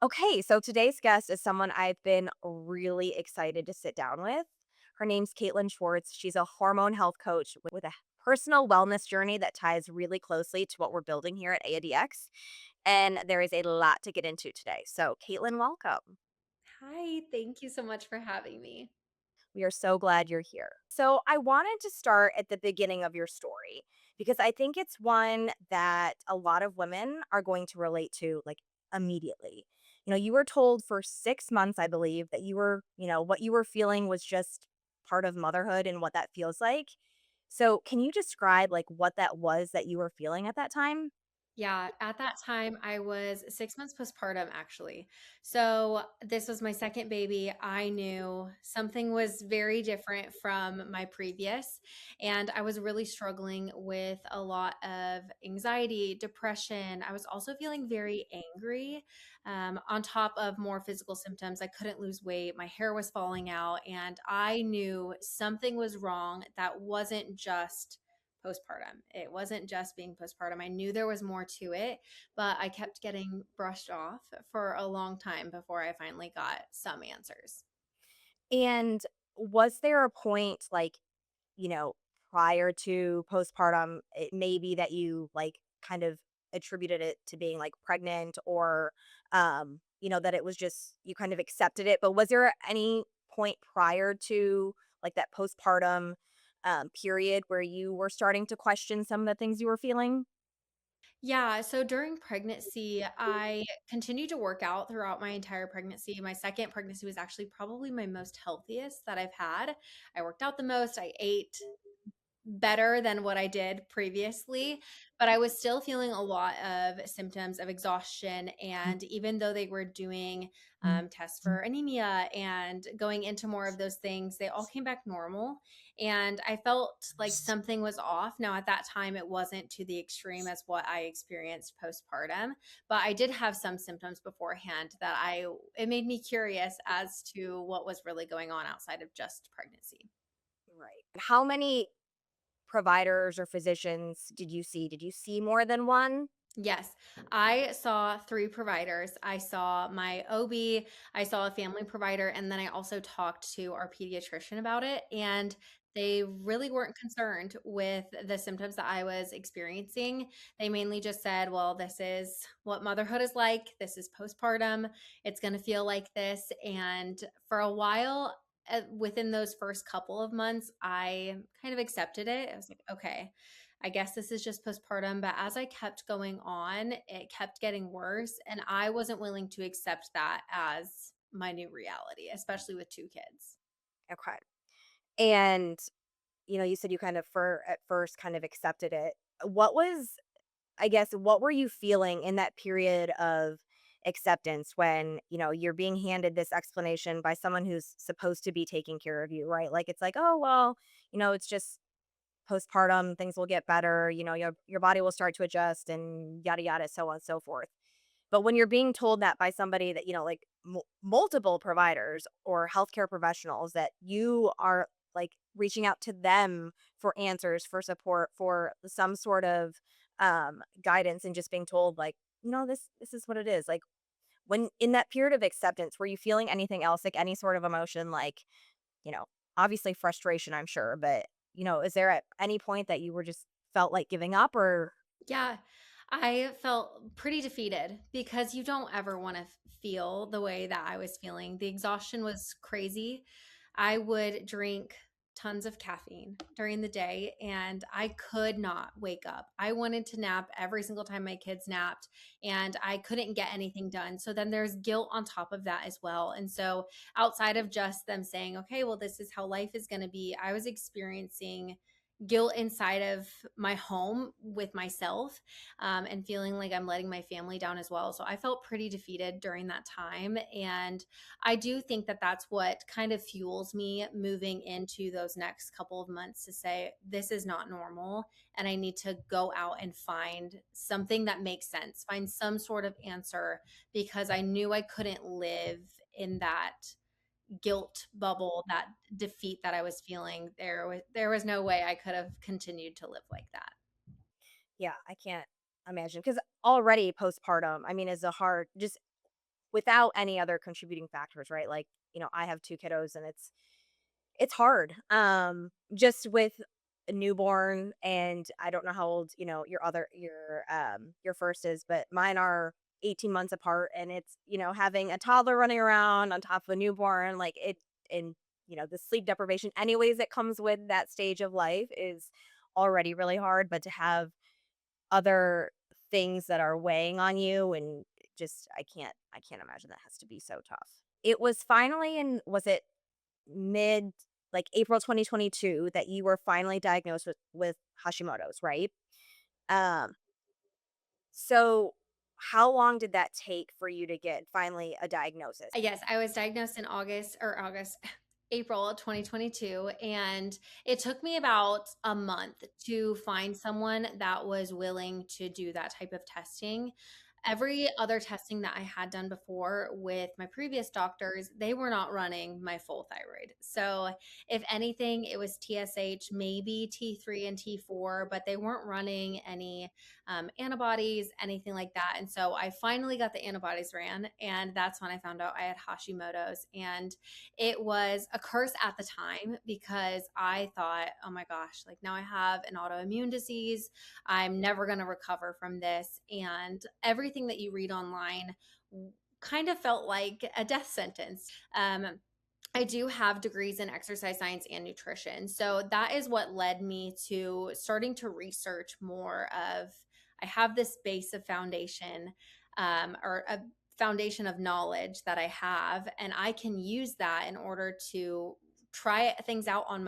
Okay, so today's guest is someone I've been really excited to sit down with. Her name's Katelyn Schwartz. She's a hormone health coach with a personal wellness journey that ties really closely to what we're building here at ADX. And there is a lot to get into today. So, Caitlin, welcome. Hi, thank you so much for having me. We are so glad you're here. So, I wanted to start at the beginning of your story because I think it's one that a lot of women are going to relate to like immediately. You were told for 6 months, I believe, that what you were feeling was just part of motherhood and what that feels like. So, can you describe like what that was that you were feeling at that time? Yeah, at that time, I was 6 months postpartum, actually. So, this was my second baby. I knew something was very different from my previous, and I was really struggling with a lot of anxiety, depression. I was also feeling very angry, on top of more physical symptoms. I couldn't lose weight, my hair was falling out, and I knew something was wrong that wasn't just postpartum. It wasn't just being postpartum. I knew there was more to it, but I kept getting brushed off for a long time before I finally got some answers. And was there a point like you know, prior to postpartum, it may be that you like kind of attributed it to being like pregnant or, that it was just you kind of accepted it. But was there any point prior to like that postpartum period where you were starting to question some of the things you were feeling? Yeah, so during pregnancy, I continued to work out throughout my entire pregnancy. My second pregnancy was actually probably my most healthiest that I've had. I worked out the most, I ate better than what I did previously, but I was still feeling a lot of symptoms of exhaustion. And even though they were doing tests for anemia and going into more of those things, they all came back normal. And I felt like something was off. Now, at that time, it wasn't to the extreme as what I experienced postpartum, but I did have some symptoms beforehand it made me curious as to what was really going on outside of just pregnancy. Right. How many providers or physicians did you see? Did you see more than one? Yes, I saw 3 providers. I saw my OB, I saw a family provider, and then I also talked to our pediatrician about it, and they really weren't concerned with the symptoms that I was experiencing. They mainly just said, "Well, this is what motherhood is like. This is postpartum. It's gonna feel like this." And for a while, within those first couple of months, I kind of accepted it. I was like, "Okay, I guess this is just postpartum." But as I kept going on, it kept getting worse. And I wasn't willing to accept that as my new reality, especially with 2 kids. Okay. And you said you kind of for at first kind of accepted it. What was I guess what were you feeling in that period of acceptance when, you're being handed this explanation by someone who's supposed to be taking care of you, right? Like it's like, "Oh, well, it's just postpartum, things will get better, your body will start to adjust and yada yada so on and so forth." But when you're being told that by somebody that, like multiple providers or healthcare professionals that you are like reaching out to them for answers, for support, for some sort of guidance and just being told like, this is what it is. Like when in that period of acceptance, were you feeling anything else, like any sort of emotion, like, you know, obviously frustration, I'm sure, but is there at any point that you were just felt like giving up or Yeah, I felt pretty defeated because you don't ever want to feel the way that I was feeling. The exhaustion was crazy. I would drink tons of caffeine during the day and I could not wake up. I wanted to nap every single time my kids napped and I couldn't get anything done. So then there's guilt on top of that as well. And so outside of just them saying, okay, well, this is how life is going to be, I was experiencing guilt inside of my home with myself, and feeling like I'm letting my family down as well. So I felt pretty defeated during that time. And I do think that that's what kind of fuels me moving into those next couple of months to say, this is not normal. And I need to go out and find something that makes sense, find some sort of answer, because I knew I couldn't live in that guilt bubble, that defeat that I was feeling. There was no way I could have continued to live like that. yeah, I can't imagine because already postpartum, I mean, is a hard just without any other contributing factors, right? Like, I have 2 kiddos and it's hard. Just with a newborn, and I don't know how old, your first is, but mine are 18 months apart, and it's, having a toddler running around on top of a newborn, like it and the sleep deprivation anyways that comes with that stage of life is already really hard, but to have other things that are weighing on you, and just I can't imagine that has to be so tough. It was finally in was it mid like April 2022 that you were finally diagnosed with Hashimoto's, right? Um, so how long did that take for you to get finally a diagnosis? Yes, I was diagnosed in April of 2022, and it took me about a month to find someone that was willing to do that type of testing. Every other testing that I had done before with my previous doctors, they were not running my full thyroid. So, if anything, it was TSH, maybe T3 and T4, but they weren't running any antibodies, anything like that. And so I finally got the antibodies ran, and that's when I found out I had Hashimoto's. And it was a curse at the time because I thought, oh my gosh, like now I have an autoimmune disease. I'm never going to recover from this. And everything that you read online kind of felt like a death sentence. I do have degrees in exercise science and nutrition. So that is what led me to starting to research more of I have this base of foundation or a foundation of knowledge that I have, and I can use that in order to try things out on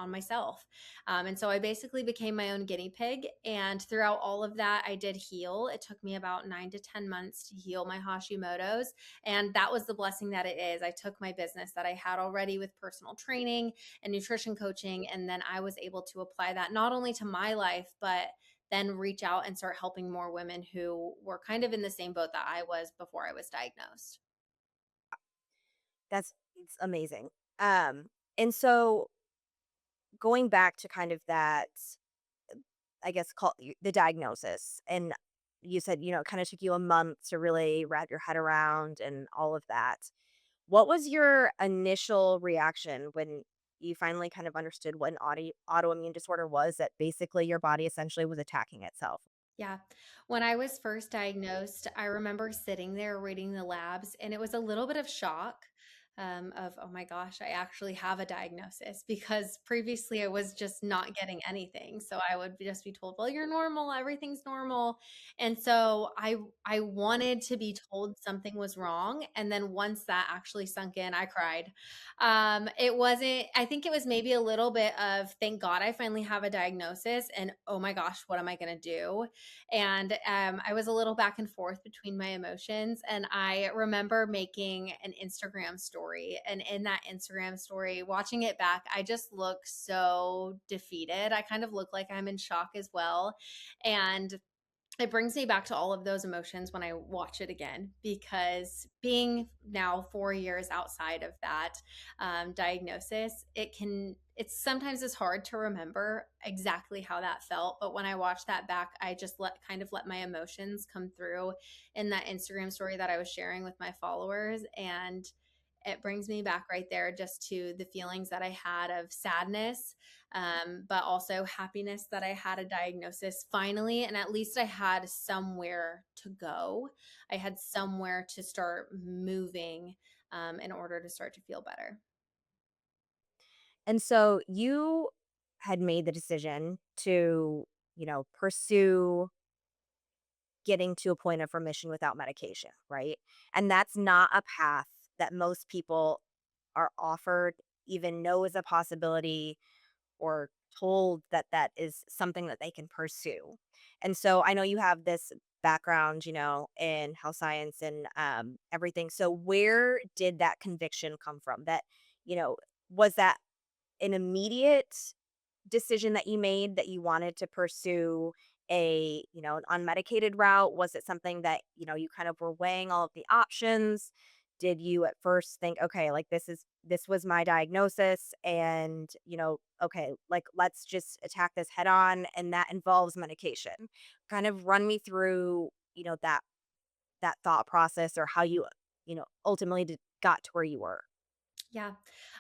myself. And so I basically became my own guinea pig, and throughout all of that I did heal. It took me about 9 to 10 months to heal my Hashimoto's, and that was the blessing that it is. I took my business that I had already with personal training and nutrition coaching, and then I was able to apply that not only to my life, but then reach out and start helping more women who were kind of in the same boat that I was before I was diagnosed. It's amazing. Um, and so going back to kind of that, I guess, call the diagnosis, and you said, it kind of took you a month to really wrap your head around and all of that. What was your initial reaction when you finally kind of understood what an autoimmune disorder was, that basically your body essentially was attacking itself? Yeah. When I was first diagnosed, I remember sitting there reading the labs, and it was a little bit of shock of, oh my gosh, I actually have a diagnosis because previously I was just not getting anything. So I would just be told, well, you're normal, everything's normal. And so I wanted to be told something was wrong. And then once that actually sunk in, I cried. It wasn't, I think it was maybe a little bit of thank God I finally have a diagnosis, and oh my gosh, what am I going to do? And I was a little back and forth between my emotions. And I remember making an Instagram story. And in that Instagram story, watching it back, I just look so defeated. I kind of look like I'm in shock as well. And it brings me back to all of those emotions when I watch it again, because being now 4 years outside of that diagnosis, it's sometimes it's hard to remember exactly how that felt. But when I watch that back, I just let my emotions come through in that Instagram story that I was sharing with my followers. And it brings me back right there just to the feelings that I had of sadness, but also happiness that I had a diagnosis finally. And at least I had somewhere to go. I had somewhere to start moving in order to start to feel better. And so you had made the decision to, pursue getting to a point of remission without medication, right? And that's not a path that most people are offered, even know is a possibility, or told that that is something that they can pursue. And so I know you have this background, in health science and everything. So where did that conviction come from? That, was that an immediate decision that you made, that you wanted to pursue an unmedicated route? Was it something that, you kind of were weighing all of the options? Did you at first think, okay, like this was my diagnosis, and, okay, like let's just attack this head on, and that involves medication? Kind of run me through, that thought process, or how you ultimately got to where you were? Yeah.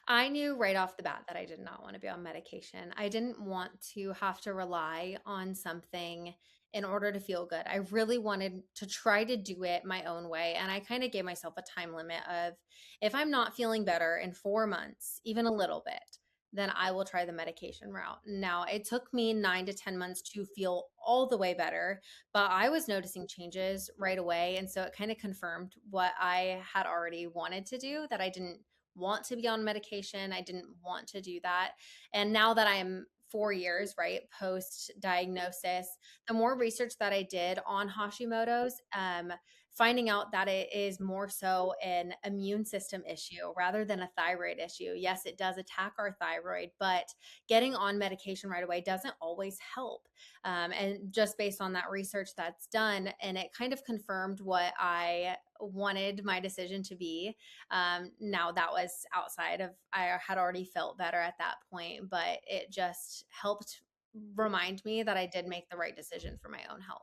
I knew right off the bat that I did not want to be on medication. I didn't want to have to rely on something in order to feel good. I really wanted to try to do it my own way. And I kind of gave myself a time limit of if I'm not feeling better in 4 months, even a little bit, then I will try the medication route. Now, it took me 9 to 10 months to feel all the way better, but I was noticing changes right away. And so it kind of confirmed what I had already wanted to do, that I didn't want to be on medication. I didn't want to do that. And now that I'm 4 years, right, post diagnosis, the more research that I did on Hashimoto's, finding out that it is more so an immune system issue rather than a thyroid issue. Yes, it does attack our thyroid, but getting on medication right away doesn't always help. And just based on that research that's done, and it kind of confirmed what I wanted my decision to be. Now that was outside of, I had already felt better at that point, but it just helped remind me that I did make the right decision for my own health.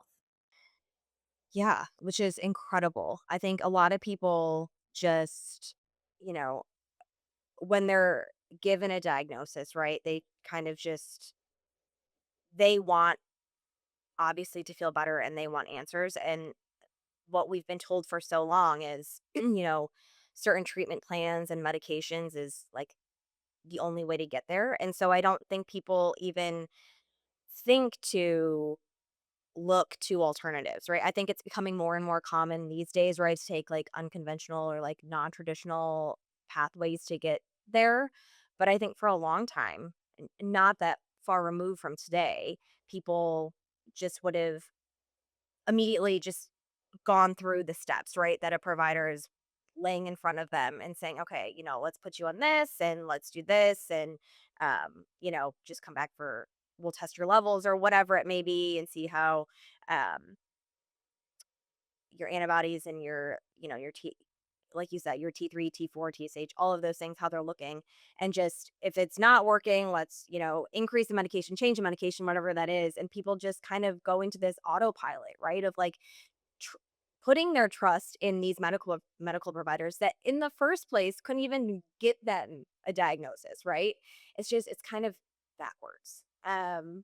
Yeah, which is incredible. I think a lot of people just, you know, when they're given a diagnosis, right? They kind of just they want obviously to feel better and they want answers, and what we've been told for so long is, certain treatment plans and medications is like the only way to get there. And so I don't think people even think to look to alternatives, right? I think it's becoming more and more common these days, right, to take like unconventional or like non-traditional pathways to get there. But I think for a long time, not that far removed from today, people just would have immediately just gone through the steps, right, that a provider is laying in front of them and saying, okay, let's put you on this and let's do this. And, just come back for, we'll test your levels or whatever it may be and see how, um, your antibodies and your T, like you said, your T3, T4, TSH, all of those things, how they're looking. And just if it's not working, let's, increase the medication, change the medication, whatever that is. And people just kind of go into this autopilot, right? Of like, tr- putting their trust in these medical providers that in the first place couldn't even get them a diagnosis, right? It's kind of backwards. And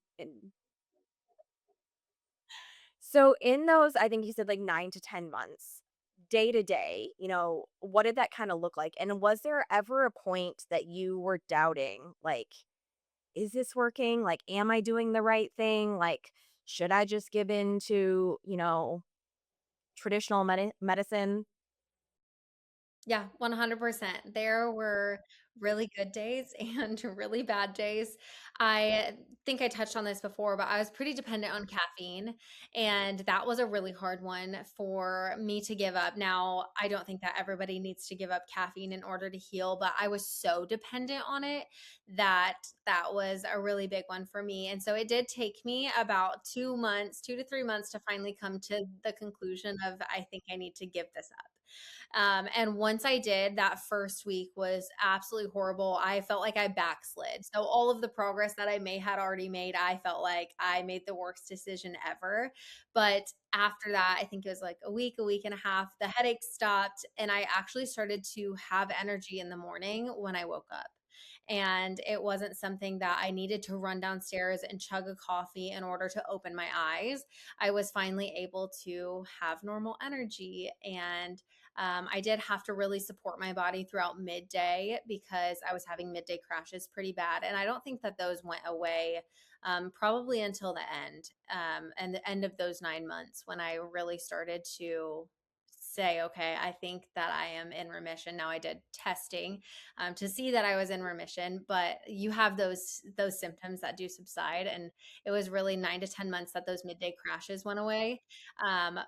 so in those, I think you said like 9 to 10 months, day to day, what did that kind of look like? And was there ever a point that you were doubting, like, is this working? Like, am I doing the right thing? Like, should I just give in to, traditional medicine? Yeah, 100%. There were really good days and really bad days. I think I touched on this before, but I was pretty dependent on caffeine, and that was a really hard one for me to give up. Now, I don't think that everybody needs to give up caffeine in order to heal, but I was so dependent on it that that was a really big one for me. And so it did take me about 2 months, 2 to 3 months to finally come to the conclusion of I think I need to give this up. And once I did, that first week was absolutely horrible. I felt like I backslid. So all of the progress that I may had already made, I felt like I made the worst decision ever. But after that, I think it was like a week and a half, the headache stopped, and I actually started to have energy in the morning when I woke up. And it wasn't something that I needed to run downstairs and chug a coffee in order to open my eyes. I was finally able to have normal energy, and I did have to really support my body throughout midday because I was having midday crashes pretty bad. And I don't think that those went away probably until the end, and the end of those 9 months when I really started to say, okay, I think that I am in remission. Now I did testing to see that I was in remission, but you have those symptoms that do subside, and it was really 9 to 10 months that those midday crashes went away.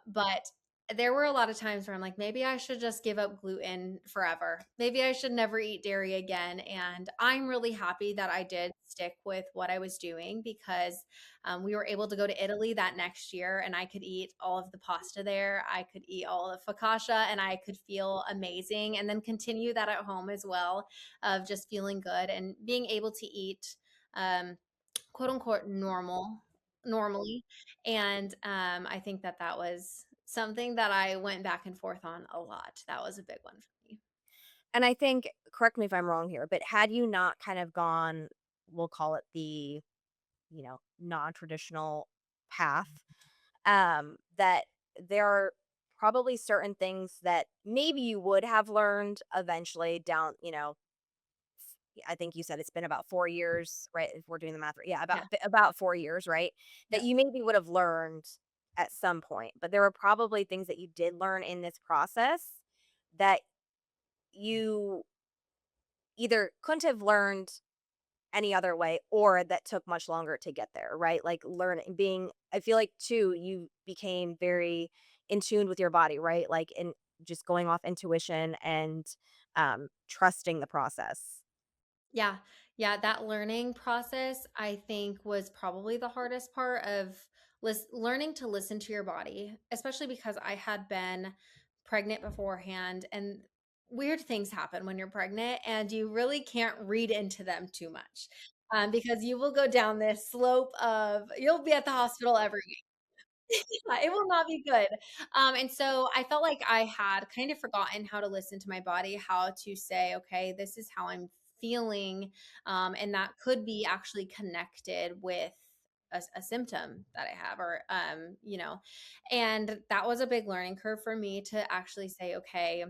But there were a lot of times where I'm like, maybe I should just give up gluten forever. Maybe I should never eat dairy again. And I'm really happy that I did stick with what I was doing because we were able to go to Italy that next year and I could eat all of the pasta there. I could eat all of focaccia and I could feel amazing and then continue that at home as well of just feeling good and being able to eat um, quote unquote normally. And I think that that was something that I went back and forth on a lot. That was a big one for me. And I think, correct me if I'm wrong here, but had you not kind of gone, we'll call it the, non-traditional path, that there are probably certain things that maybe you would have learned eventually down, I think you said it's been about 4 years, right? If we're doing the math right. Yeah, Yeah. about 4 years, right? That Yep. you maybe would have learned at some point, but there were probably things that you did learn in this process that you either couldn't have learned any other way or that took much longer to get there, right? Like learning being I feel like too you became very in tune with your body, right? Like in just going off intuition and trusting the process. Yeah. Yeah, that learning process, I think, was probably the hardest part of learning to listen to your body, especially because I had been pregnant beforehand and weird things happen when you're pregnant and you really can't read into them too much. Because you will go down this slope of you'll be at the hospital every it will not be good. And so I felt like I had kind of forgotten how to listen to my body, how to say, okay, this is how I'm feeling. And that could be actually connected with a symptom that I have, and that was a big learning curve for me to actually say, okay,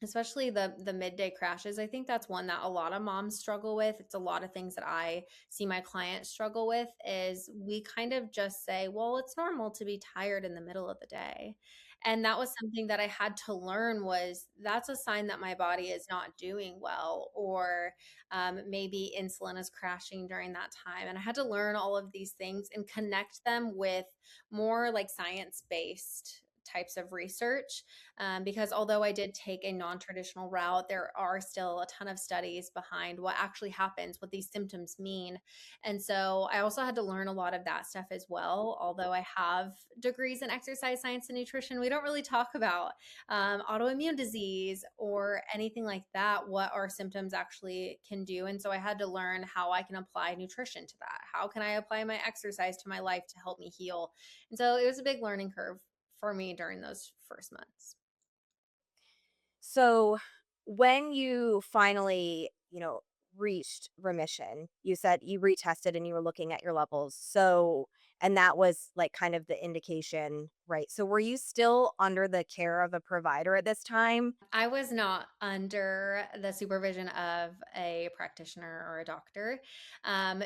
especially the midday crashes. I think that's one that a lot of moms struggle with. It's a lot of things that I see my clients struggle with is we kind of just say, well, it's normal to be tired in the middle of the day. And that was something that I had to learn was that's a sign that my body is not doing well, or maybe insulin is crashing during that time. And I had to learn all of these things and connect them with more like science based types of research, because although I did take a non traditional route, there are still a ton of studies behind what actually happens, what these symptoms mean. And so I also had to learn a lot of that stuff as well. Although I have degrees in exercise science and nutrition, we don't really talk about autoimmune disease or anything like that, what our symptoms actually can do. And so I had to learn how I can apply nutrition to that. How can I apply my exercise to my life to help me heal? And so it was a big learning curve for me during those first months. So when you finally, reached remission, you said you retested and you were looking at your levels. So, and that was like kind of the indication, right? So were you still under the care of a provider at this time? I was not under the supervision of a practitioner or a doctor,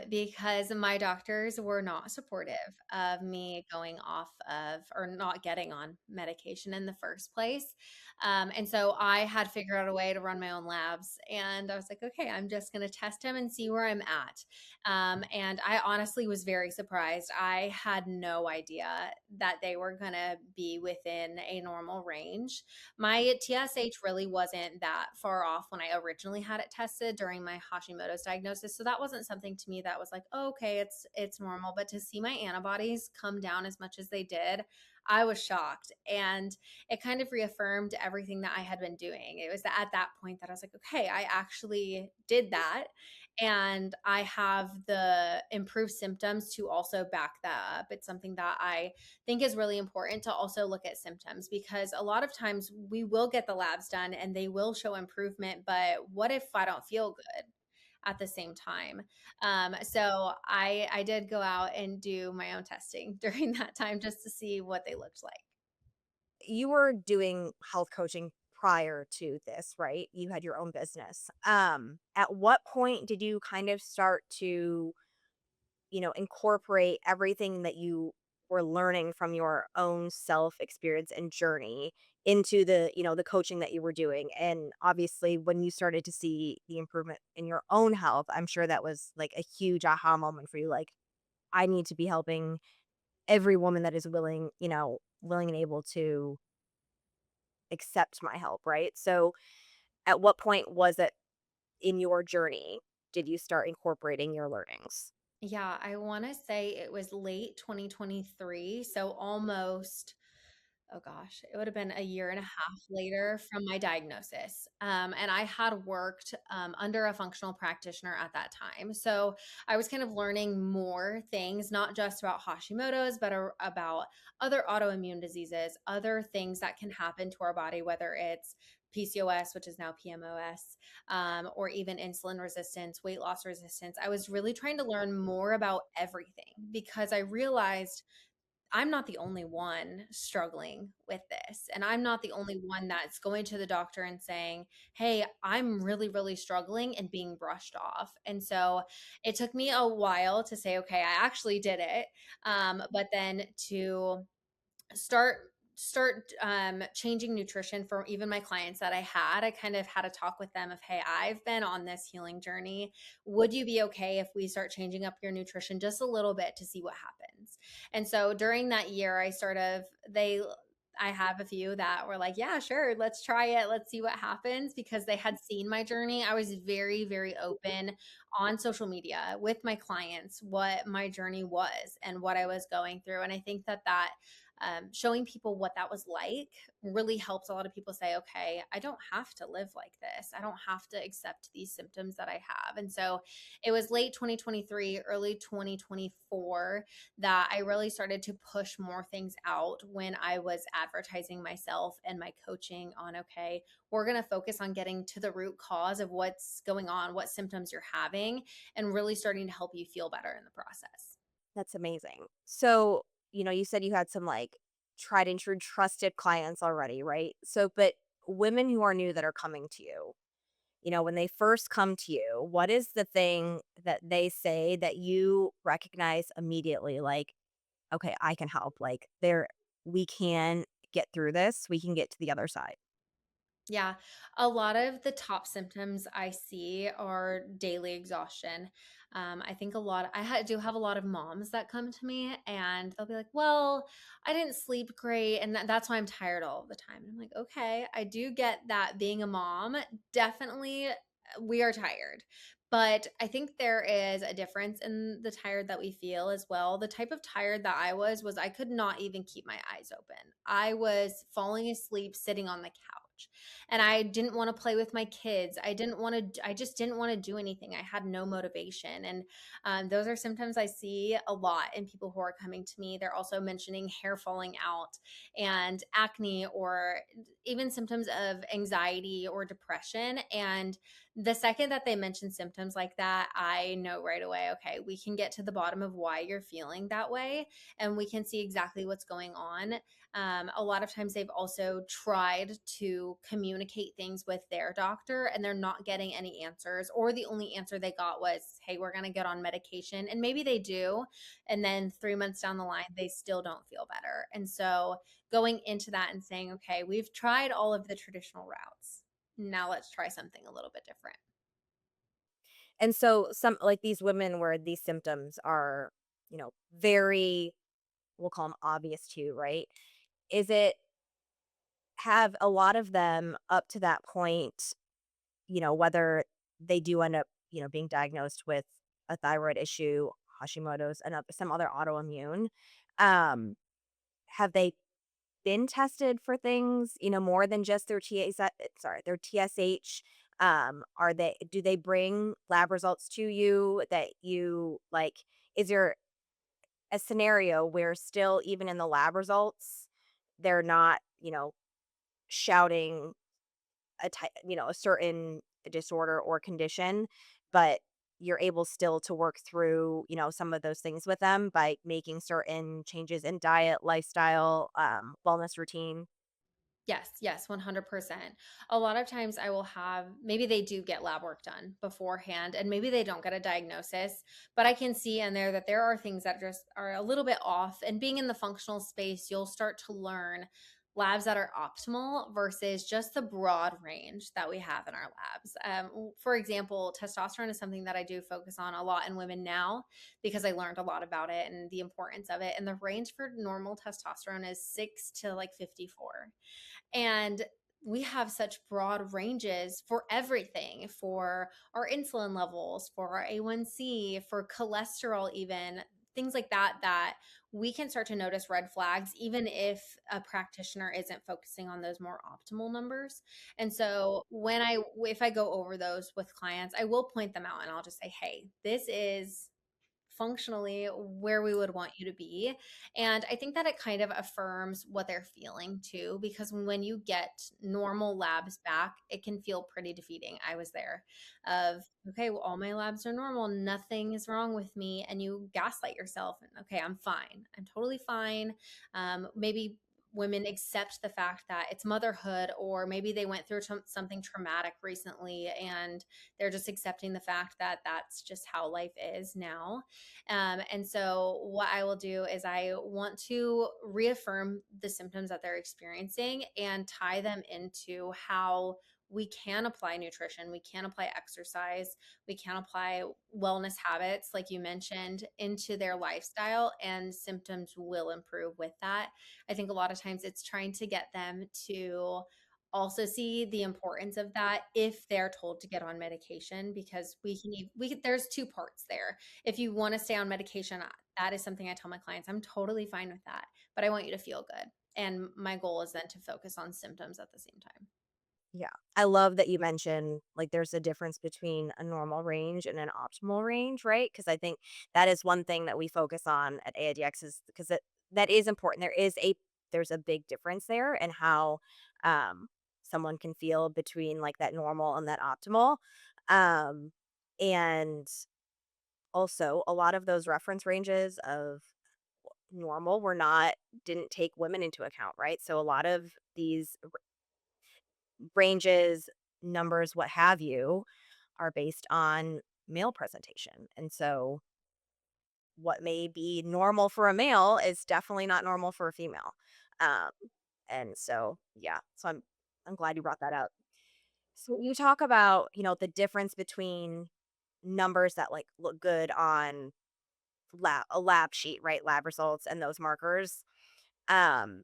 because my doctors were not supportive of me going off of or not getting on medication in the first place. And so I had figured out a way to run my own labs. And I was like, okay, I'm just going to test him and see where I'm at. And I honestly was very surprised. I had no idea that they were going to be within a normal range. My TSH really wasn't that far off when I originally had it tested during my Hashimoto's diagnosis. So that wasn't something to me that was like, oh, okay, it's normal. But to see my antibodies come down as much as they did, I was shocked. And it kind of reaffirmed everything that I had been doing. It was at that point that I was like, okay, I actually did that. And I have the improved symptoms to also back that up. It's something that I think is really important to also look at symptoms, because a lot of times we will get the labs done and they will show improvement, but what if I don't feel good at the same time? So I did go out and do my own testing during that time just to see what they looked like. You were doing health coaching prior to this, right? You had your own business. At what point did you kind of start to, incorporate everything that you were learning from your own self experience and journey into the, the coaching that you were doing? And obviously, when you started to see the improvement in your own health, I'm sure that was like a huge aha moment for you. Like, I need to be helping every woman that is willing, willing and able to accept my help, right? So, at what point was it in your journey did you start incorporating your learnings? Yeah, I want to say it was late 2023, so almost oh gosh, it would have been a year and a half later from my diagnosis. And I had worked under a functional practitioner at that time. So I was kind of learning more things, not just about Hashimoto's, but about other autoimmune diseases, other things that can happen to our body, whether it's PCOS, which is now PMOS, or even insulin resistance, weight loss resistance. I was really trying to learn more about everything because I realized I'm not the only one struggling with this. And I'm not the only one that's going to the doctor and saying, hey, I'm really, really struggling and being brushed off. And so it took me a while to say, okay, I actually did it. But then to start changing nutrition for even my clients that I kind of had a talk with them of, hey, I've been on this healing journey. Would you be okay if we start changing up your nutrition just a little bit to see what happens? And so during that year, I have a few that were like, yeah, sure, let's try it. Let's see what happens because they had seen my journey. I was very, very open on social media with my clients what my journey was and what I was going through. And I think that showing people what that was like really helps a lot of people say, okay, I don't have to live like this. I don't have to accept these symptoms that I have. And so it was late 2023, early 2024 that I really started to push more things out when I was advertising myself and my coaching on, okay, we're going to focus on getting to the root cause of what's going on, what symptoms you're having, and really starting to help you feel better in the process. That's amazing. So, you said you had some like tried and true trusted clients already, right? So, but women who are new that are coming to you, when they first come to you, what is the thing that they say that you recognize immediately? Like, okay, I can help. Like, we can get through this. We can get to the other side. Yeah, a lot of the top symptoms I see are daily exhaustion. I think do have a lot of moms that come to me and they'll be like, "Well, I didn't sleep great, and that's why I'm tired all the time." And I'm like, "Okay, I do get that. Being a mom, definitely, we are tired." But I think there is a difference in the tired that we feel as well. The type of tired that I was I could not even keep my eyes open. I was falling asleep sitting on the couch and I didn't want to play with my kids. I just didn't want to do anything. I had no motivation. And those are symptoms I see a lot in people who are coming to me. They're also mentioning hair falling out and acne or even symptoms of anxiety or depression. And the second that they mention symptoms like that, I know right away, okay, we can get to the bottom of why you're feeling that way and we can see exactly what's going on. A lot of times they've also tried to communicate things with their doctor and they're not getting any answers, or the only answer they got was, hey, we're going to get on medication. And maybe they do. And then 3 months down the line, they still don't feel better. And so going into that and saying, okay, we've tried all of the traditional routes. Now let's try something a little bit different. And so, some like these women where these symptoms are, very, we'll call them obvious to you, right? Is it have a lot of them up to that point, whether they do end up, being diagnosed with a thyroid issue, Hashimoto's, and some other autoimmune, um, have they been tested for things, more than just their TSH? Do they bring lab results to you that you like? Is there a scenario where still, even in the lab results, they're not, shouting a certain disorder or condition, but you're able still to work through, some of those things with them by making certain changes in diet, lifestyle, wellness routine? Yes, yes, 100%. A lot of times I will have maybe they do get lab work done beforehand and maybe they don't get a diagnosis, but I can see in there that there are things that just are a little bit off. And being in the functional space, you'll start to learn labs that are optimal versus just the broad range that we have in our labs. For example, testosterone is something that I do focus on a lot in women now because I learned a lot about it and the importance of it. And the range for normal testosterone is 6 to like 54. And we have such broad ranges for everything, for our insulin levels, for our A1C, for cholesterol, even. things like that, that we can start to notice red flags even if a practitioner isn't focusing on those more optimal numbers. And so if I go over those with clients, I will point them out and I'll just say, hey, this is functionally where we would want you to be. And I think that it kind of affirms what they're feeling too, because when you get normal labs back, it can feel pretty defeating. I was there of, okay, well, all my labs are normal, nothing is wrong with me. And you gaslight yourself. And okay, I'm fine. I'm totally fine. Maybe women accept the fact that it's motherhood, or maybe they went through something traumatic recently and they're just accepting the fact that that's just how life is now. And so, what I will do is I want to reaffirm the symptoms that they're experiencing and tie them into how we can apply nutrition, we can apply exercise, we can apply wellness habits, like you mentioned, into their lifestyle, and symptoms will improve with that. I think a lot of times it's trying to get them to also see the importance of that if they're told to get on medication, because there's two parts there. If you want to stay on medication, that is something I tell my clients, I'm totally fine with that, but I want you to feel good. And my goal is then to focus on symptoms at the same time. Yeah. I love that you mentioned, like, there's a difference between a normal range and an optimal range, right? Because I think that is one thing that we focus on at AIDX, is because that is important. There's a big difference there in how, um, someone can feel between, like, that normal and that optimal. Um, and also a lot of those reference ranges of normal didn't take women into account, right? So a lot of these ranges, numbers, what have you, are based on male presentation. And so what may be normal for a male is definitely not normal for a female. Um, and so yeah, so I'm glad you brought that up. So you talk about, the difference between numbers that like look good on a lab sheet, right? Lab results and those markers. Um,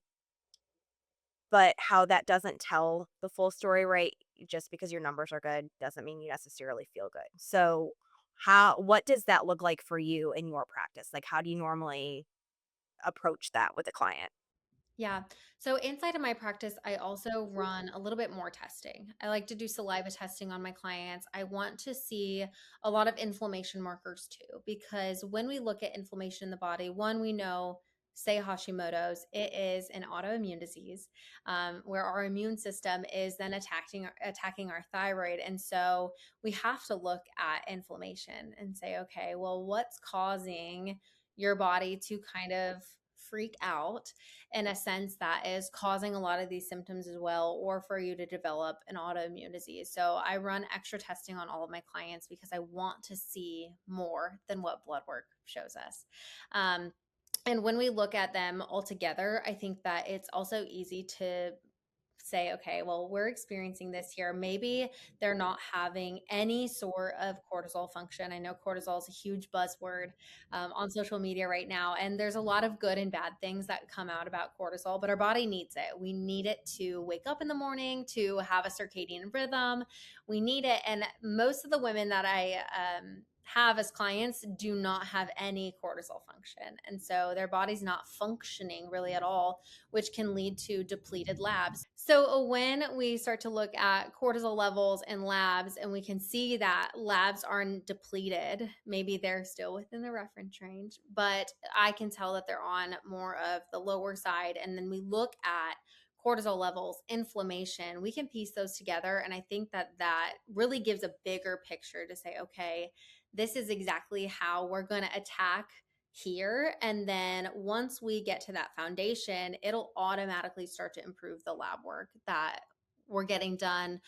but how that doesn't tell the full story, right? Just because your numbers are good doesn't mean you necessarily feel good. So, what does that look like for you in your practice? Like, how do you normally approach that with a client? Yeah. So inside of my practice, I also run a little bit more testing. I like to do saliva testing on my clients. I want to see a lot of inflammation markers too, because when we look at inflammation in the body, one, we know, say Hashimoto's, it is an autoimmune disease, where our immune system is then attacking our thyroid. And so we have to look at inflammation and say, okay, well, what's causing your body to kind of freak out in a sense that is causing a lot of these symptoms as well, or for you to develop an autoimmune disease. So I run extra testing on all of my clients because I want to see more than what blood work shows us. Um, and when we look at them all together, I think that it's also easy to say, okay, well, we're experiencing this here. Maybe they're not having any sort of cortisol function. I know cortisol is a huge buzzword on social media right now, and there's a lot of good and bad things that come out about cortisol, but our body needs it. We need it to wake up in the morning, to have a circadian rhythm. We need it. And most of the women that I have as clients do not have any cortisol function. And so their body's not functioning really at all, which can lead to depleted labs. So when we start to look at cortisol levels in labs and we can see that labs aren't depleted, maybe they're still within the reference range, but I can tell that they're on more of the lower side. And then we look at cortisol levels, inflammation, we can piece those together. And I think that that really gives a bigger picture to say, okay, this is exactly how we're going to attack here. And then once we get to that foundation, it'll automatically start to improve the lab work that we're getting done,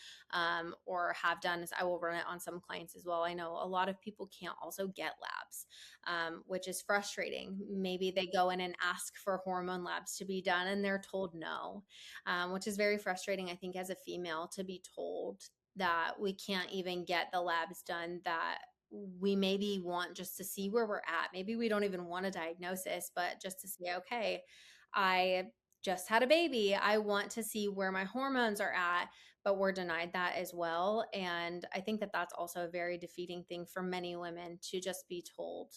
or have done. As I will run it on some clients as well. I know a lot of people can't also get labs, which is frustrating. Maybe they go in and ask for hormone labs to be done and they're told no, which is very frustrating, I think, as a female, to be told that we can't even get the labs done that we maybe want, just to see where we're at. Maybe we don't even want a diagnosis, but just to say, okay, I just had a baby. I want to see where my hormones are at, but we're denied that as well. And I think that that's also a very defeating thing for many women, to just be told,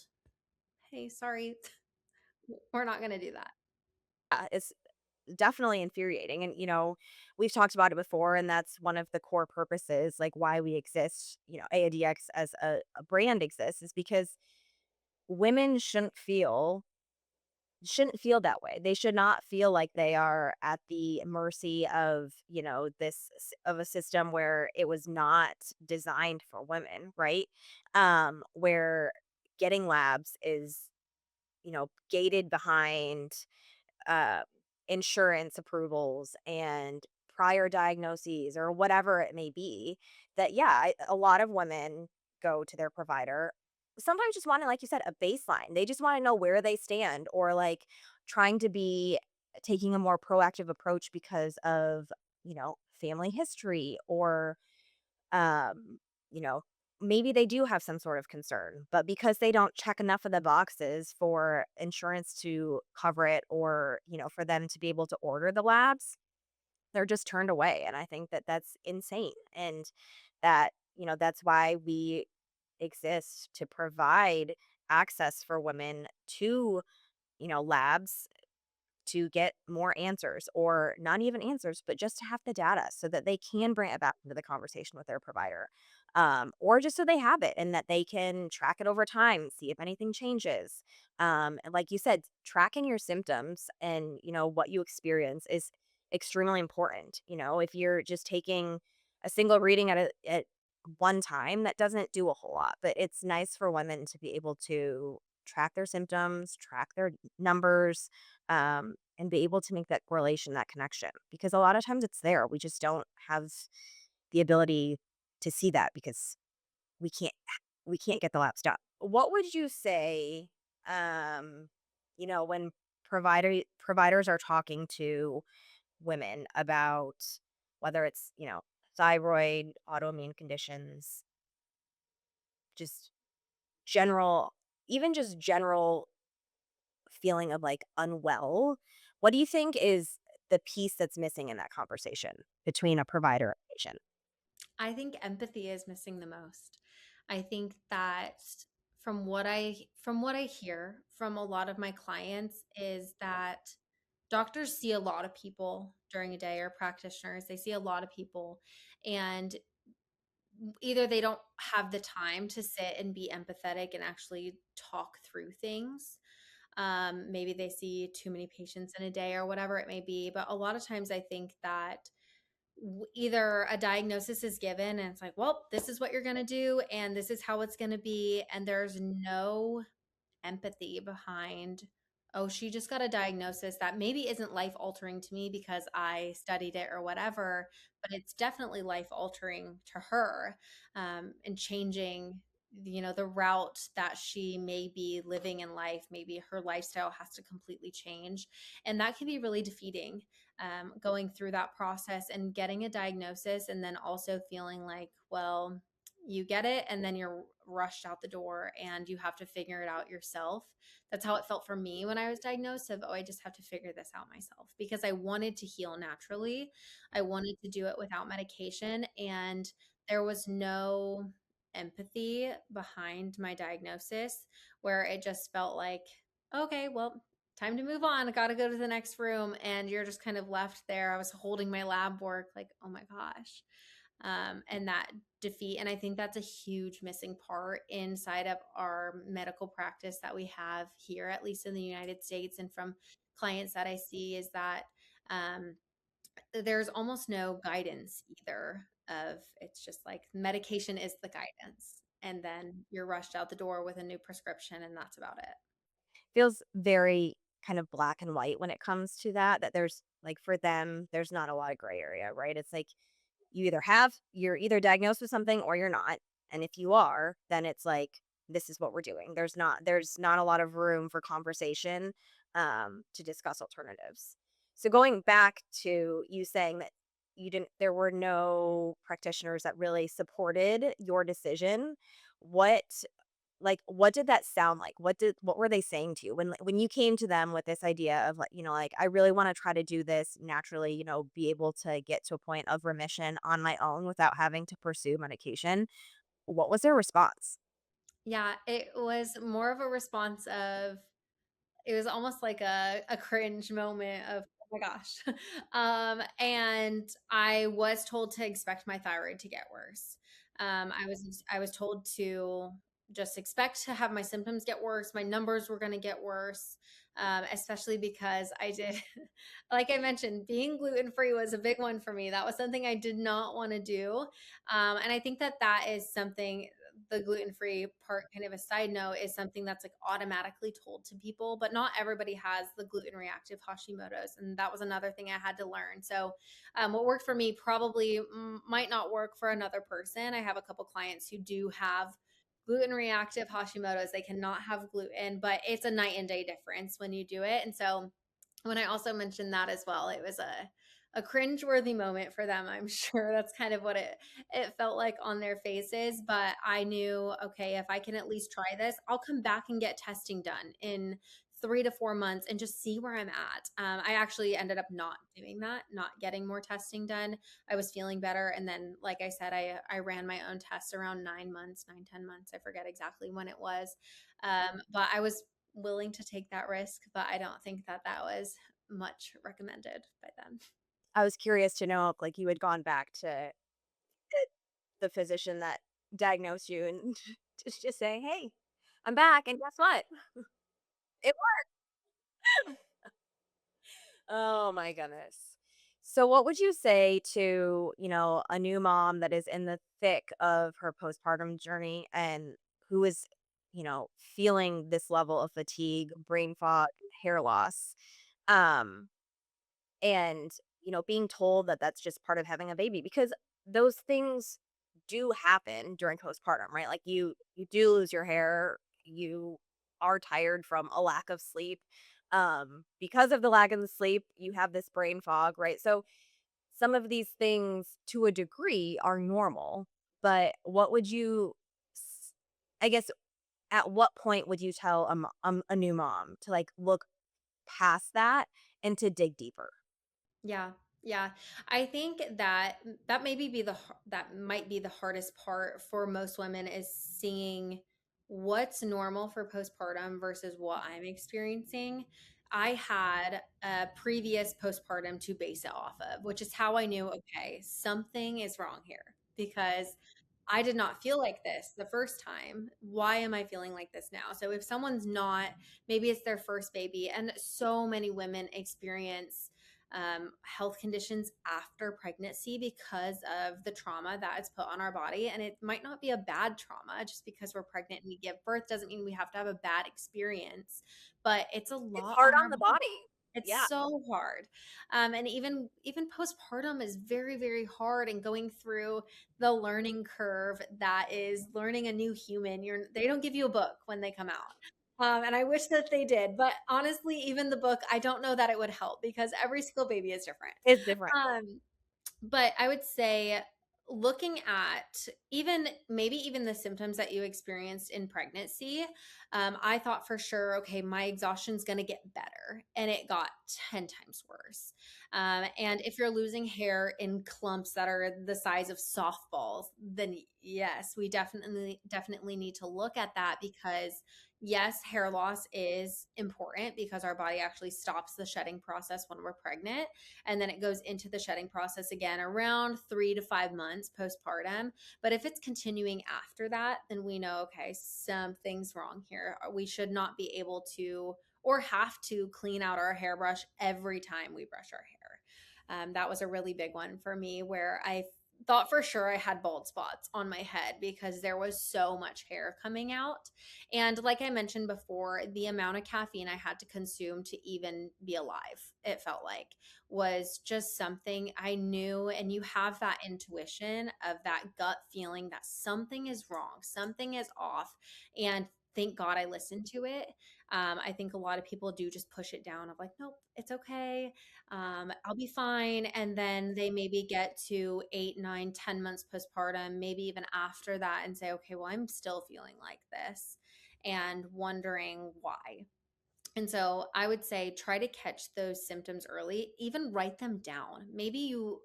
hey, sorry, we're not going to do that. It's definitely infuriating. And, we've talked about it before, and that's one of the core purposes, like why we exist, AADX as a brand exists is because women shouldn't feel that way. They should not feel like they are at the mercy of, of a system where it was not designed for women, right? Where getting labs is, gated behind uh, insurance approvals and prior diagnoses or whatever it may be, that yeah, a lot of women go to their provider sometimes just wanting, like you said, a baseline. They just want to know where they stand, or like trying to be taking a more proactive approach because of family history, or um, you know, maybe they do have some sort of concern, but because they don't check enough of the boxes for insurance to cover it, or, for them to be able to order the labs, they're just turned away. And I think that that's insane. And that, that's why we exist, to provide access for women to, labs, to get more answers, or not even answers, but just to have the data so that they can bring it back into the conversation with their provider. Or just so they have it and that they can track it over time, see if anything changes. And like you said, tracking your symptoms and, what you experience is extremely important. If you're just taking a single reading at one time, that doesn't do a whole lot, but it's nice for women to be able to track their symptoms, track their numbers, and be able to make that correlation, that connection. Because a lot of times it's there. We just don't have the ability to see that because we can't we can't get the labs done. What would you say, um, when providers are talking to women about whether it's, thyroid, autoimmune conditions, just general, even just general feeling of, like, unwell, what do you think is the piece that's missing in that conversation between a provider and patient? I think empathy is missing the most. I think that from what I hear from a lot of my clients is that doctors see a lot of people during a day, or practitioners, they see a lot of people, and either they don't have the time to sit and be empathetic and actually talk through things. Maybe they see too many patients in a day or whatever it may be. But a lot of times I think that either a diagnosis is given and it's like, well, this is what you're going to do and this is how it's going to be. And there's no empathy behind, oh, she just got a diagnosis that maybe isn't life altering to me because I studied it or whatever, but it's definitely life altering to her, and changing, the route that she may be living in life. Maybe her lifestyle has to completely change. And that can be really defeating, going through that process and getting a diagnosis, and then also feeling like, well, you get it and then you're rushed out the door and you have to figure it out yourself. That's how it felt for me when I was diagnosed, of, oh, I just have to figure this out myself, because I wanted to heal naturally. I wanted to do it without medication, and there was no empathy behind my diagnosis, where it just felt like, okay, well, time to move on. I got to go to the next room. And you're just kind of left there. I was holding my lab work like, oh my gosh. And that defeat. And I think that's a huge missing part inside of our medical practice that we have here, at least in the United States, and from clients that I see, is that, um, there's almost no guidance either. Of, it's just like medication is the guidance. And then you're rushed out the door with a new prescription, and that's about it. Feels very kind of black and white when it comes to that there's like, for them, there's not a lot of gray area, right? It's like you're either diagnosed with something or you're not. And if you are, then it's like, this is what we're doing. There's not a lot of room for conversation, to discuss alternatives. So going back to you saying that there were no practitioners that really supported your decision. What what did that sound like? What were they saying to you when you came to them with this idea of, like, like, I really want to try to do this naturally, be able to get to a point of remission on my own without having to pursue medication. What was their response? Yeah, it was more of a response of it was almost like a cringe moment of, "Oh my gosh." And I was told to expect my thyroid to get worse. I was told to just expect to have my symptoms get worse, my numbers were gonna get worse, especially because I did like I mentioned, being gluten-free was a big one for me. That was something I did not wanna do, and I think that that is something the gluten-free part, kind of a side note, is something that's like automatically told to people, but not everybody has the gluten reactive Hashimoto's. And that was another thing I had to learn. So, what worked for me probably might not work for another person. I have a couple clients who do have gluten reactive Hashimoto's. They cannot have gluten, but it's a night and day difference when you do it. And so, when I also mentioned that as well, it was a cringeworthy moment for them. I'm sure that's kind of what it felt like on their faces. But I knew, okay, if I can at least try this, I'll come back and get testing done in 3 to 4 months and just see where I'm at. I actually ended up not doing that, not getting more testing done. I was feeling better. And then, like I said, I ran my own tests around 9 months, 9, 10 months. I forget exactly when it was. But I was willing to take that risk, but I don't think that that was much recommended by them. I was curious to know if, like, you had gone back to the physician that diagnosed you and just say, "Hey, I'm back, and guess what? It worked." Oh my goodness. So what would you say to, a new mom that is in the thick of her postpartum journey and who is, feeling this level of fatigue, brain fog, hair loss? Um and being told that that's just part of having a baby, because those things do happen during postpartum, right? Like, you do lose your hair, you are tired from a lack of sleep. Because of the lack of the sleep, you have this brain fog, right? So some of these things to a degree are normal, but what would you s- I guess, at what point would you tell a new mom to, like, look past that and to dig deeper? Yeah. Yeah. I think that that maybe be that might be the hardest part for most women is seeing what's normal for postpartum versus what I'm experiencing. I had a previous postpartum to base it off of, which is how I knew, okay, something is wrong here because I did not feel like this the first time. Why am I feeling like this now? So if someone's not, maybe it's their first baby, and so many women experience health conditions after pregnancy because of the trauma that is put on our body. And it might not be a bad trauma. Just because we're pregnant and we give birth doesn't mean we have to have a bad experience, but it's a It's lot hard on on our the body. body. Yeah. It's so hard. And even postpartum is very, very hard, and going through the learning curve that is learning a new human. They don't give you a book when they come out. And I wish that they did. But honestly, even the book, I don't know that it would help because every single baby is different. It's different. Um, but I would say looking at even maybe even the symptoms that you experienced in pregnancy, I thought for sure, okay, my exhaustion's going to get better. And it got 10 times worse. And if you're losing hair in clumps that are the size of softballs, then yes, we definitely need to look at that because yes, hair loss is important because our body actually stops the shedding process when we're pregnant, and then it goes into the shedding process again around 3 to 5 months postpartum. But if it's continuing after that, then we know, okay, something's wrong here. We should not be able to or have to clean out our hairbrush every time we brush our hair. That was a really big one for me where I thought for sure I had bald spots on my head because there was so much hair coming out. And like I mentioned before, the amount of caffeine I had to consume to even be alive, it felt like, was just something I knew. And you have that intuition of that gut feeling that something is wrong, something is off. And thank God I listened to it. I think a lot of people do just push it down of like, nope, it's okay. I'll be fine. And then they maybe get to 8, 9, 10 months postpartum, maybe even after that, and say, okay, well, I'm still feeling like this and wondering why. And so I would say try to catch those symptoms early, even write them down. Maybe you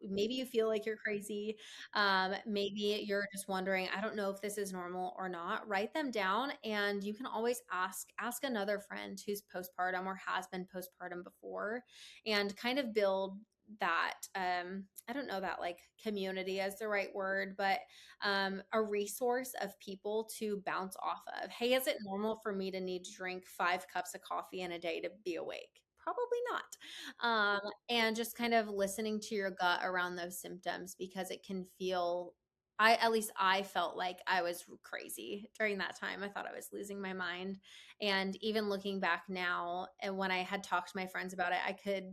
feel like you're crazy. Maybe you're just wondering, I don't know if this is normal or not. Write them down and you can always ask another friend who's postpartum or has been postpartum before and kind of build that I don't know that like community as the right word, but a resource of people to bounce off of. Hey, is it normal for me to need to drink 5 cups of coffee in a day to be awake? Probably not. And just kind of listening to your gut around those symptoms because it can feel at least I felt like I was crazy during that time. I thought I was losing my mind. And even looking back now, and when I had talked to my friends about it,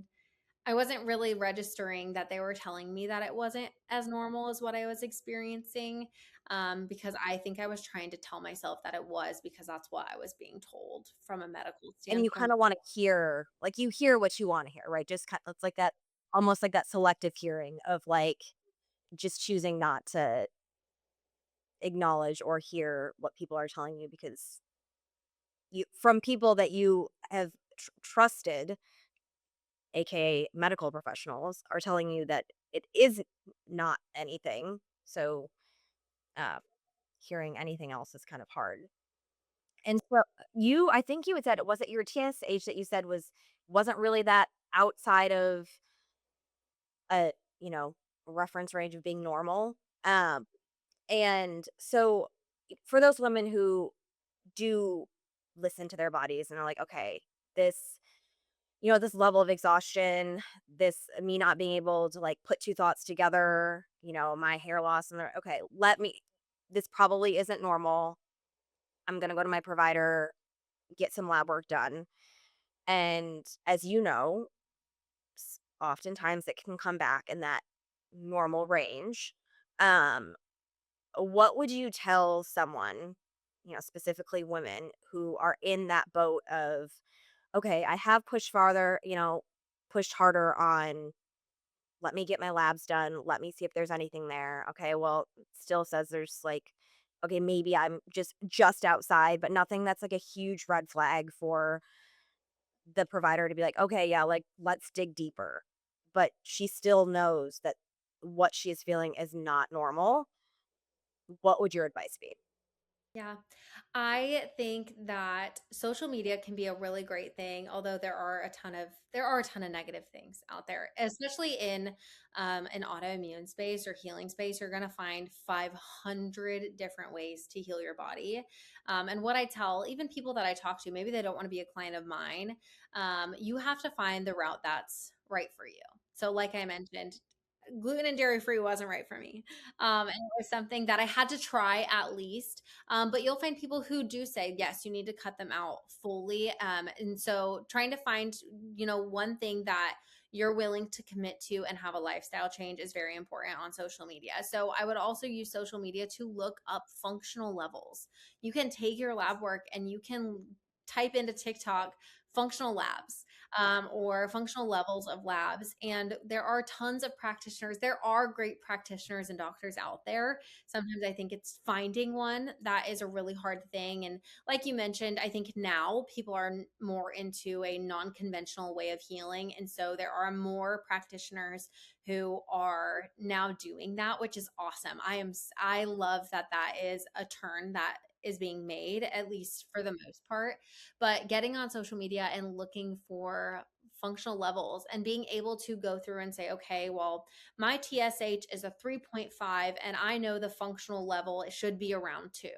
I wasn't really registering that they were telling me that it wasn't as normal as what I was experiencing, because I think I was trying to tell myself that it was because that's what I was being told from a medical And you standpoint. kinda wanna hear like, you hear what you wanna hear, right? Just kind it's like that almost like that selective hearing of, like, just choosing not to acknowledge or hear what people are telling you because you from people that you have trusted, AKA medical professionals, are telling you that it is not anything. So, uh, hearing anything else is kind of hard. And so I think you had said, was it your TSH that you said wasn't really that outside of a, you know, reference range of being normal? Um, and so for those women who do listen to their bodies and are like, okay, this, this level of exhaustion, this me not being able to like put two thoughts together, my hair loss, and they're okay, this probably isn't normal. I'm going to go to my provider, get some lab work done. And as you know, oftentimes it can come back in that normal range. Um, what would you tell someone, specifically women who are in that boat of, okay, I have pushed farther, pushed harder on, let me get my labs done. Let me see if there's anything there. Okay, well, it still says there's like, okay, maybe I'm just outside, but nothing that's like a huge red flag for the provider to be like, okay, yeah, like let's dig deeper. But she still knows that what she is feeling is not normal. What would your advice be? Yeah. I think that social media can be a really great thing, although there are a ton of negative things out there, especially in an autoimmune space or healing space. You're gonna find 500 different ways to heal your body. And what I tell even people that I talk to, maybe they don't want to be a client of mine, you have to find the route that's right for you. So, like I mentioned, gluten and dairy free wasn't right for me. And it was something that I had to try at least, but you'll find people who do say, yes, you need to cut them out fully. And so trying to find, one thing that you're willing to commit to and have a lifestyle change is very important on social media. So I would also use social media to look up functional levels. You can take your lab work and you can type into TikTok functional labs, or functional levels of labs. And there are tons of practitioners. There are great practitioners and doctors out there. Sometimes I think it's finding one that is a really hard thing. And like you mentioned, I think now people are more into a non conventional way of healing. And so there are more practitioners who are now doing that, which is awesome. I love that that is a turn that is being made, at least for the most part. But getting on social media and looking for functional levels and being able to go through and say, okay, well, my TSH is a 3.5, and I know the functional level it should be around 2.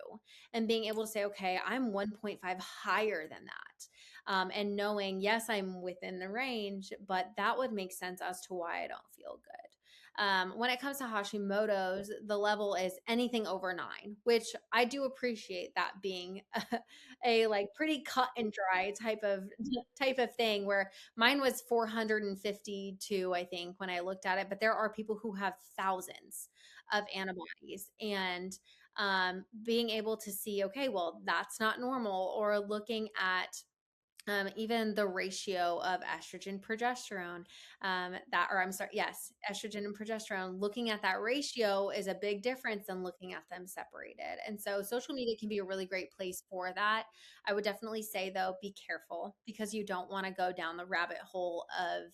And being able to say, okay, I'm 1.5 higher than that. And knowing, yes, I'm within the range, but that would make sense as to why I don't feel good. When it comes to Hashimoto's, the level is anything over 9, which I do appreciate that being a like pretty cut and dry type of thing where mine was 452, I think, when I looked at it, but there are people who have thousands of antibodies. And being able to see, okay, well, that's not normal, or looking at Even the ratio of estrogen progesterone, that, or I'm sorry, yes, estrogen and progesterone, looking at that ratio is a big difference than looking at them separated. And so social media can be a really great place for that. I would definitely say though, be careful because you don't want to go down the rabbit hole of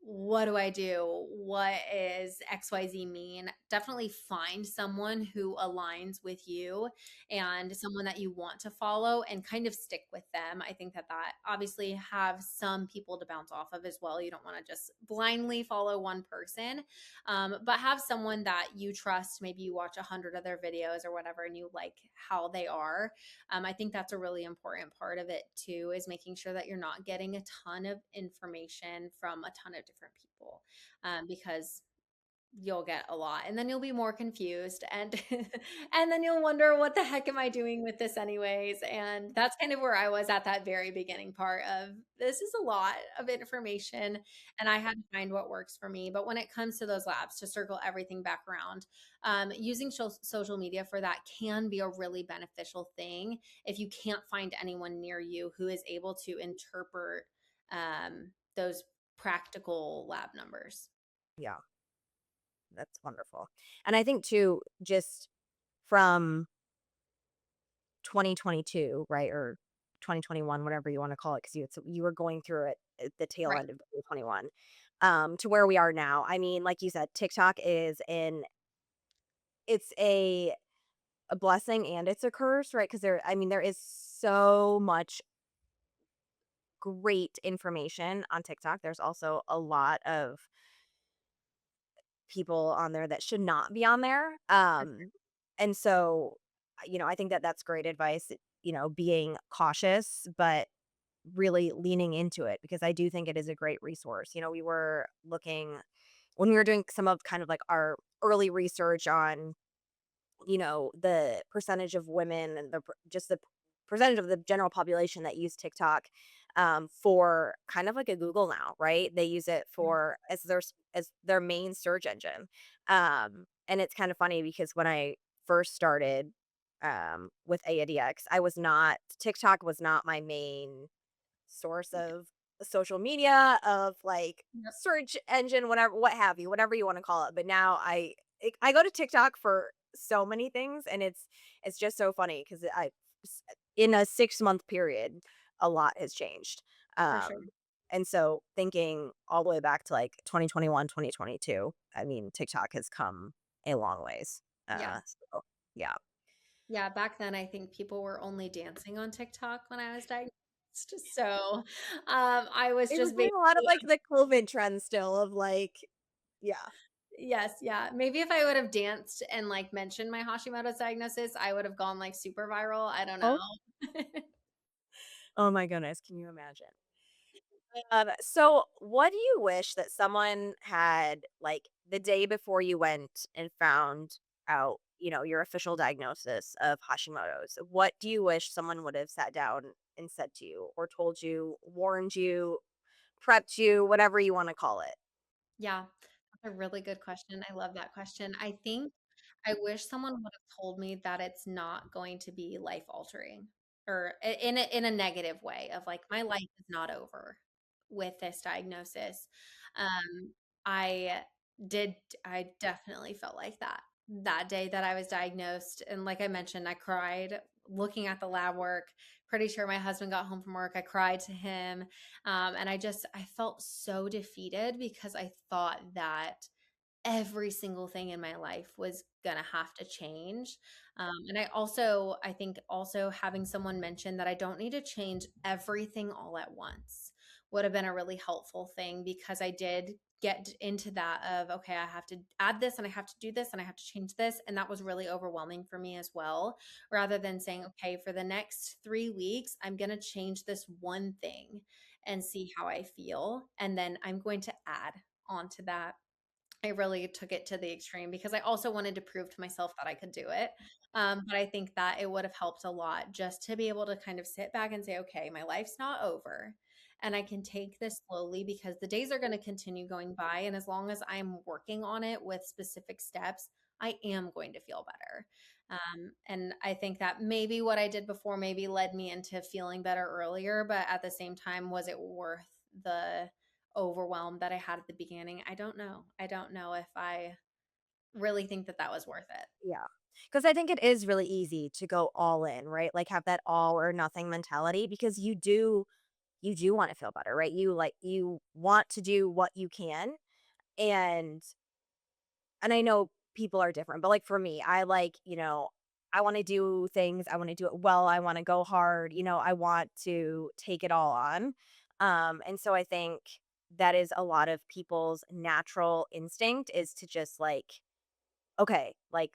what do I do? What is XYZ mean? Definitely find someone who aligns with you and someone that you want to follow and kind of stick with them. I think that obviously have some people to bounce off of as well. You don't want to just blindly follow one person, but have someone that you trust. Maybe you watch 100 of their videos or whatever and you like how they are. I think that's a really important part of it too, is making sure that you're not getting a ton of information from a ton of different people, because you'll get a lot and then you'll be more confused and and then you'll wonder what the heck am I doing with this anyways. And that's kind of where I was at that very beginning part of this is a lot of information and I had to find what works for me. But when it comes to those labs, to circle everything back around, using social media for that can be a really beneficial thing if you can't find anyone near you who is able to interpret those practical lab numbers. Yeah, that's wonderful. And I think too, just from 2022, right, or 2021, whatever you wanna call it, because you were going through it at the tail Right. end of 2021, to where we are now. I mean, like you said, TikTok is it's a blessing and it's a curse, right? Because I mean, there is so much great information on TikTok. There's also a lot of people on there that should not be on there. And so, I think that that's great advice, being cautious, but really leaning into it because I do think it is a great resource. We were looking when we were doing some of kind of like our early research on the percentage of women and just the percentage of the general population that use TikTok for kind of like a Google now, right? They use it Yeah. for as their main search engine. And it's kind of funny because when I first started with AIDX, I was not TikTok was not my main source of social media, of like Yep. search engine, whatever, what have you, whatever you want to call it. But now I go to TikTok for so many things, and it's just so funny because in a 6 month period, a lot has changed. For sure. And so thinking all the way back to like 2021, 2022, I mean, TikTok has come a long ways. Yeah. So yeah, Yeah, back then I think people were only dancing on TikTok when I was diagnosed. So, I was they were just doing a lot of basically like the COVID trend still of like, yeah. yes, yeah. Maybe if I would have danced and like mentioned my Hashimoto's diagnosis, I would have gone like super viral. I don't know. Oh my goodness, can you imagine? So what do you wish that someone had like the day before you went and found out, your official diagnosis of Hashimoto's? What do you wish someone would have sat down and said to you or told you, warned you, prepped you, whatever you want to call it? Yeah, that's a really good question. I love that question. I think I wish someone would have told me that it's not going to be life altering or in a negative way of like my life is not over with this diagnosis. Um, I I definitely felt like that day that I was diagnosed. And like I mentioned, I cried looking at the lab work. Pretty sure my husband got home from work. I cried to him. And I felt so defeated because I thought that every single thing in my life was gonna have to change. And I think also having someone mention that I don't need to change everything all at once would have been a really helpful thing because I did get into that of, okay, I have to add this and I have to do this and I have to change this. And that was really overwhelming for me as well. Rather than saying, okay, for the next 3 weeks, I'm going to change this one thing and see how I feel. And then I'm going to add onto that. I really took it to the extreme because I also wanted to prove to myself that I could do it. But I think that it would have helped a lot just to be able to kind of sit back and say, okay, my life's not over. And I can take this slowly because the days are going to continue going by. And as long as I'm working on it with specific steps, I am going to feel better. And I think that maybe what I did before maybe led me into feeling better earlier, but at the same time, was it worth the overwhelm that I had at the beginning? I don't know. I don't know if I really think that that was worth it. Yeah. Because I think it is really easy to go all in, right? Like, have that all or nothing mentality because you do wanna feel better, right? You want to do what you can, and I know people are different, but, like, for me, I wanna do things, I wanna do it well, I wanna go hard, I want to take it all on, and so I think that is a lot of people's natural instinct is to just, like, "Okay, like,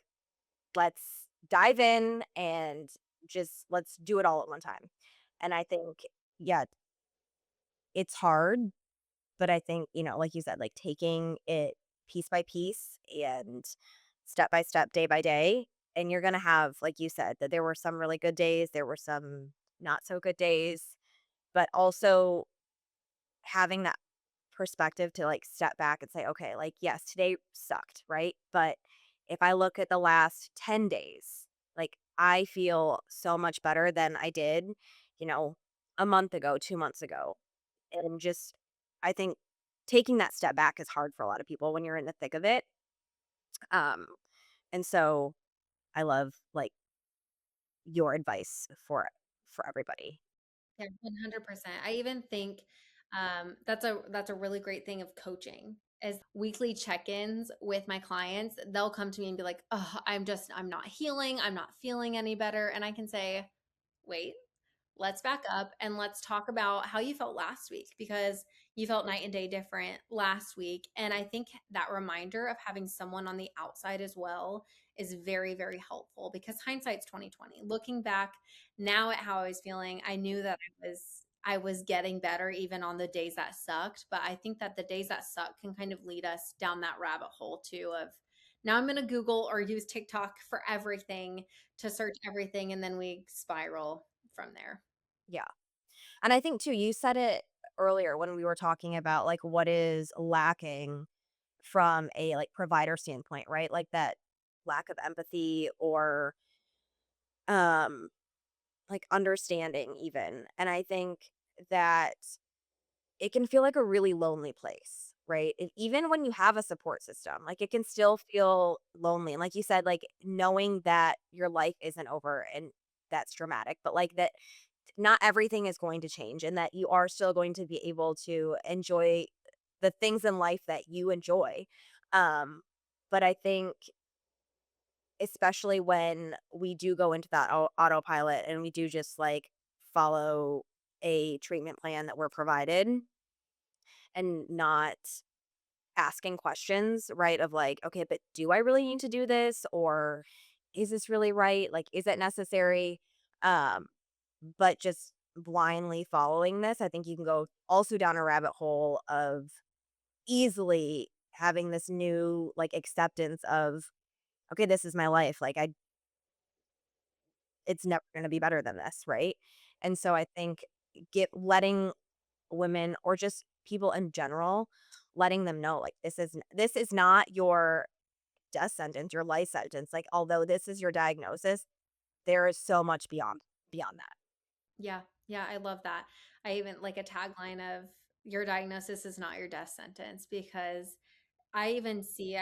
let's dive in and just let's do it all at one time." And I think, yeah, it's hard, but I think, like you said, like taking it piece by piece and step by step, day by day. And you're going to have, like you said, that there were some really good days, there were some not so good days, but also having that perspective to like step back and say, okay, like, yes, today sucked, right? But if I look at the last 10 days, like I feel so much better than I did, you know, a month ago, 2 months ago. And just, I think taking that step back is hard for a lot of people when you're in the thick of it. Um, and so I love like your advice for everybody. Yeah, 100%. I even think that's a really great thing of coaching is weekly check-ins with my clients. They'll come to me and be like, "Oh, I'm not healing. I'm not feeling any better." And I can say, "Wait, let's back up and let's talk about how you felt last week because you felt night and day different last week." And I think that reminder of having someone on the outside as well is very, very helpful because hindsight's 2020. Looking back now at how I was feeling, I knew that I was getting better even on the days that sucked. But I think that the days that suck can kind of lead us down that rabbit hole too of now I'm going to Google or use TikTok for everything to search everything and then we spiral from there. Yeah. And I think too, you said it earlier when we were talking about like what is lacking from a like provider standpoint, right? Like that lack of empathy or um like understanding even. And I think that it can feel like a really lonely place, right? Even when you have a support system, like it can still feel lonely. And like you said, like knowing that your life isn't over and that's dramatic, but like that not everything is going to change and that you are still going to be able to enjoy the things in life that you enjoy. Um, but I think especially when we do go into that autopilot and we do just like follow a treatment plan that we're provided and not asking questions, right? Of like, okay, but do I really need to do this? Or is this really right? Like, is it necessary? Um, but just blindly following this, I think you can go also down a rabbit hole of easily having this new like acceptance of, okay, this is my life. Like it's never going to be better than this, right? And so I think get letting women or just people in general, letting them know like this is not your death sentence, your life sentence. Like although this is your diagnosis, there is so much beyond that. Yeah. Yeah, I love that. I even like a tagline of your diagnosis is not your death sentence because I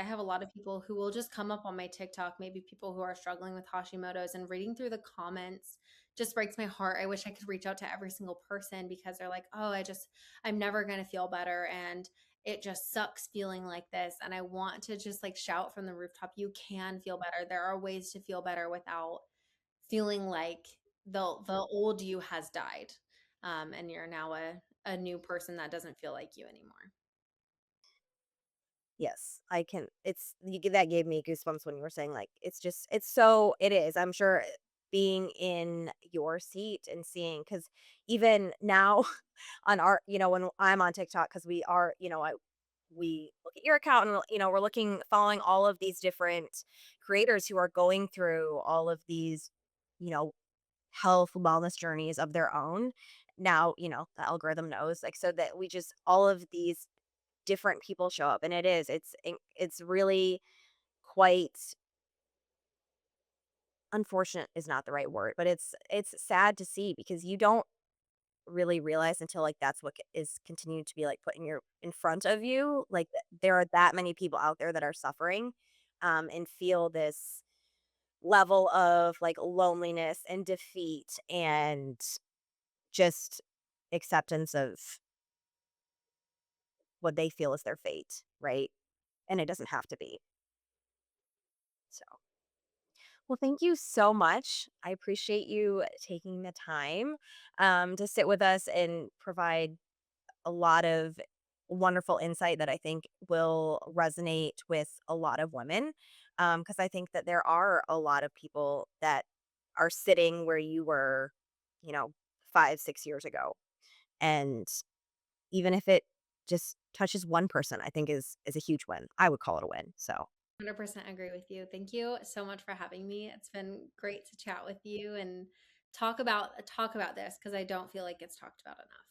have a lot of people who will just come up on my TikTok, maybe people who are struggling with Hashimoto's and reading through the comments just breaks my heart. I wish I could reach out to every single person because they're like, "Oh, I'm never going to feel better and it just sucks feeling like this." And I want to just like shout from the rooftop, you can feel better. There are ways to feel better without feeling like the old you has died. And you're now a new person that doesn't feel like you anymore. Yes, I can that gave me goosebumps when you were saying, like, it's so it is, I'm sure being in your seat and seeing because even now on our when I'm on TikTok because we are, we look at your account and, we're following all of these different creators who are going through all of these, you know, health, wellness journeys of their own. Now, the algorithm knows, like, so that we just all of these different people show up, and it's really quite unfortunate is not the right word, but it's sad to see because you don't really realize until, like, that's what is continuing to be, like, put in front of you, like, there are that many people out there that are suffering, and feel this level of, like, loneliness and defeat and just acceptance of what they feel is their fate, right? And it doesn't have to be. So, well, thank you so much. I appreciate you taking the time to sit with us and provide a lot of wonderful insight that I think will resonate with a lot of women. Because I think that there are a lot of people that are sitting where you were, you know, 5, 6 years ago. And even if it just touches one person, I think is a huge win. I would call it a win. So 100% agree with you. Thank you so much for having me. It's been great to chat with you and talk about this because I don't feel like it's talked about enough.